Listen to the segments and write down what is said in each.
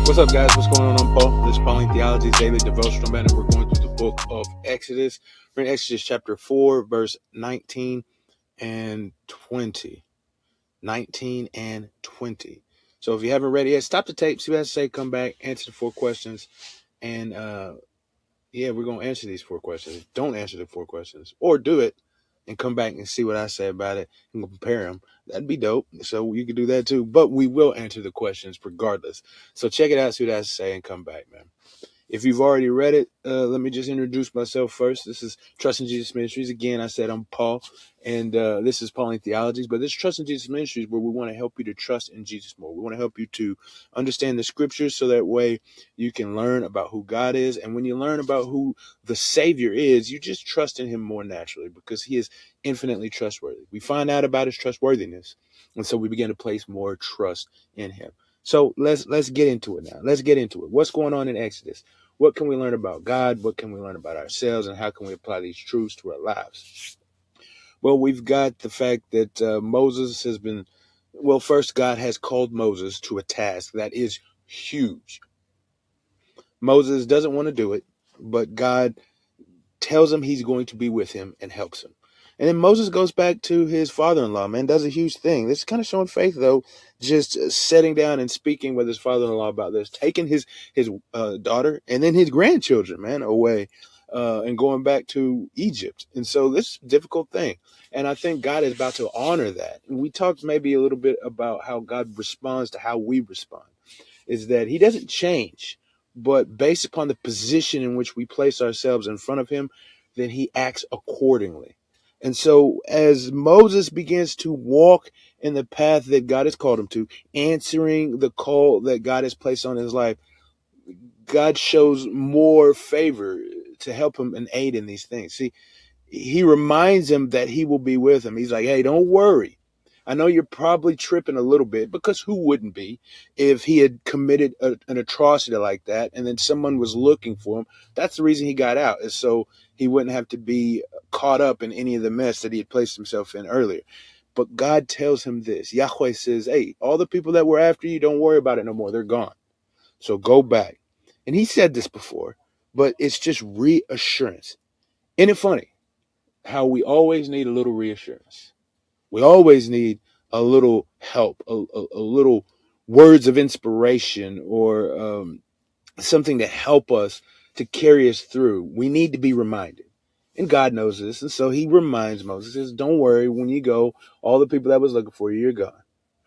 What's up, guys? What's going on? I'm Paul. This is Pauline Theology's daily devotional, man, and we're going through the book of Exodus. We're in Exodus chapter 4, verse 19 and 20. 19 and 20. So if you haven't read it yet, stop the tape, see what I say, come back, answer the 4 questions, and we're going to answer these 4 questions. Don't answer the 4 questions, or do it and come back and see what I say about it and compare them. That'd be dope. So you can do that too, but we will answer the questions regardless. So check it out, see what I say, and come back, man. If you've already read it, let me just introduce myself first. This is Trust in Jesus Ministries. Again, I said I'm Paul, and this is Pauline Theologies. But this is Trust in Jesus Ministries, where we want to help you to trust in Jesus more. We want to help you to understand the scriptures so that way you can learn about who God is. And when you learn about who the Savior is, you just trust in him more naturally because he is infinitely trustworthy. We find out about his trustworthiness, and so we begin to place more trust in him. So let's get into it now. Let's get into it. What's going on in Exodus? What can we learn about God? What can we learn about ourselves? And how can we apply these truths to our lives? Well, we've got the fact that Moses has been, first, God has called Moses to a task that is huge. Moses doesn't want to do it, but God tells him he's going to be with him and helps him. And then Moses goes back to his father-in-law, man, does a huge thing. This is kind of showing faith, though, just sitting down and speaking with his father-in-law about this, taking his daughter and then his grandchildren, man, away and going back to Egypt. And so this is a difficult thing. And I think God is about to honor that. And we talked maybe a little bit about how God responds to how we respond, is that he doesn't change, but based upon the position in which we place ourselves in front of him, then he acts accordingly. And so as Moses begins to walk in the path that God has called him to, answering the call that God has placed on his life, God shows more favor to help him and aid in these things. See, he reminds him that he will be with him. He's like, hey, don't worry. I know you're probably tripping a little bit, because who wouldn't be if he had committed an atrocity like that and then someone was looking for him? That's the reason he got out, is so he wouldn't have to be caught up in any of the mess that he had placed himself in earlier. But God tells him this. Yahweh says, hey, all the people that were after you, don't worry about it no more. They're gone. So go back. And he said this before, but it's just reassurance. Isn't it funny how we always need a little reassurance? We always need a little help, a little words of inspiration, or something to help us to carry us through. We need to be reminded. And God knows this. And so he reminds Moses, says, don't worry, when you go, all the people that was looking for you, you're gone.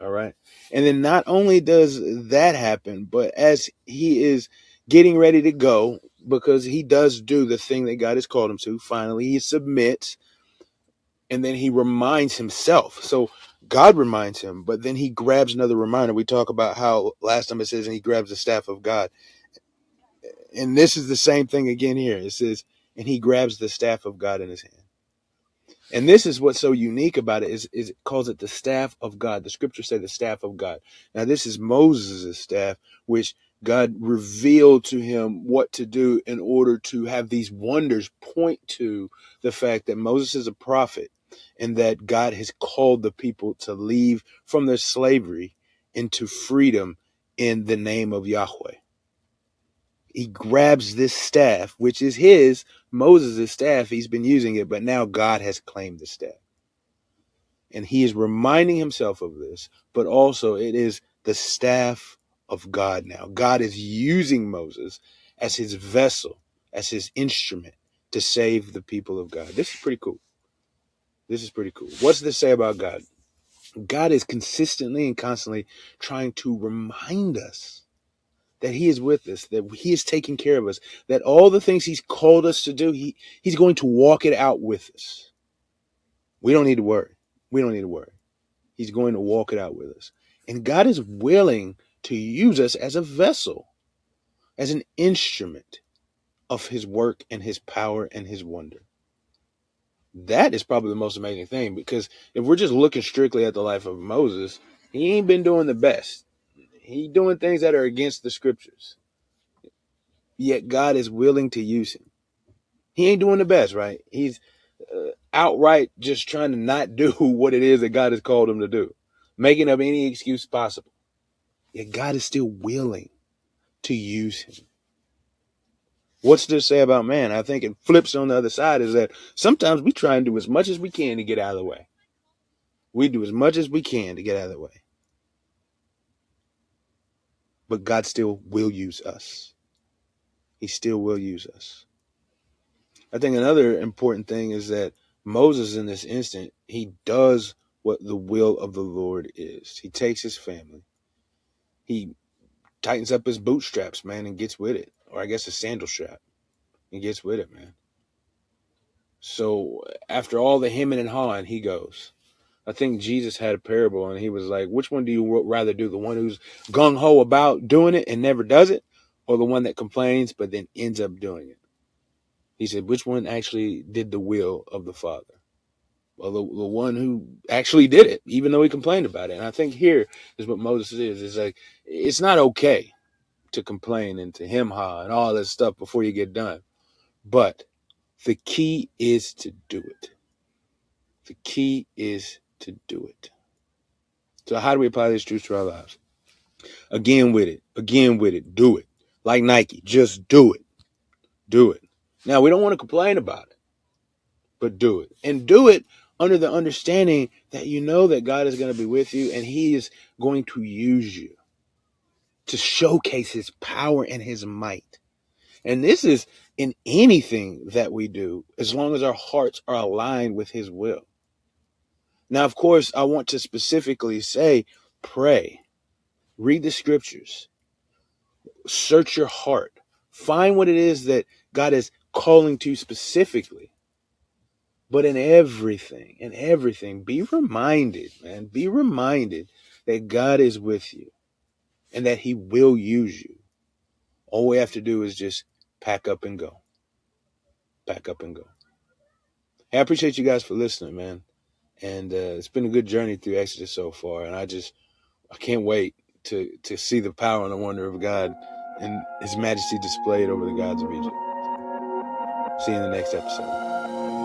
All right. And then not only does that happen, but as he is getting ready to go, because he does do the thing that God has called him to, finally he submits. And then he reminds himself. So God reminds him, but then he grabs another reminder. We talk about how last time it says, and he grabs the staff of God. And this is the same thing again here. It says, and he grabs the staff of God in his hand. And this is what's so unique about it, is it calls it the staff of God. The scriptures say the staff of God. Now, this is Moses' staff, which God revealed to him what to do in order to have these wonders point to the fact that Moses is a prophet and that God has called the people to leave from their slavery into freedom in the name of Yahweh. He grabs this staff, which is his, Moses' staff. He's been using it, but now God has claimed the staff. And he is reminding himself of this, but also it is the staff of God now. God is using Moses as his vessel, as his instrument to save the people of God. This is pretty cool. This is pretty cool. What's this say about God? God is consistently and constantly trying to remind us that he is with us, that he is taking care of us, that all the things he's called us to do, he's going to walk it out with us. We don't need to worry. We don't need to worry. He's going to walk it out with us. And God is willing to use us as a vessel, as an instrument of his work and his power and his wonder. That is probably the most amazing thing, because if we're just looking strictly at the life of Moses, he ain't been doing the best. He's doing things that are against the scriptures. Yet God is willing to use him. He ain't doing the best, right? He's outright just trying to not do what it is that God has called him to do, making up any excuse possible. Yet God is still willing to use him. What's to say about man? I think it flips on the other side is that sometimes we try and do as much as we can to get out of the way. We do as much as we can to get out of the way. But God still will use us. He still will use us. I think another important thing is that Moses in this instant, he does what the will of the Lord is. He takes his family. He tightens up his bootstraps, man, and gets with it. Or I guess a sandal strap. And gets with it, man. So after all the hemming and hawing, he goes. I think Jesus had a parable and he was like, which one do you rather do? The one who's gung-ho about doing it and never does it? Or the one that complains but then ends up doing it? He said, which one actually did the will of the Father? Well, the one who actually did it, even though he complained about it. And I think here is what Moses is. It's like, it's not okay to complain and to hem-ha and all this stuff before you get done. But the key is to do it. The key is to do it. So how do we apply these truths to our lives? Again with it. Do it. Like Nike, just do it. Do it. Now, we don't want to complain about it, but do it. And do it under the understanding that you know that God is going to be with you and he is going to use you to showcase his power and his might. And this is in anything that we do, as long as our hearts are aligned with his will. Now, of course, I want to specifically say, pray, read the scriptures, search your heart, find what it is that God is calling to specifically. But in everything, be reminded, man, be reminded that God is with you and that he will use you. All we have to do is just pack up and go. Pack up and go. Hey, I appreciate you guys for listening, man. And it's been a good journey through Exodus so far. And I can't wait to see the power and the wonder of God and his majesty displayed over the gods of Egypt. See you in the next episode.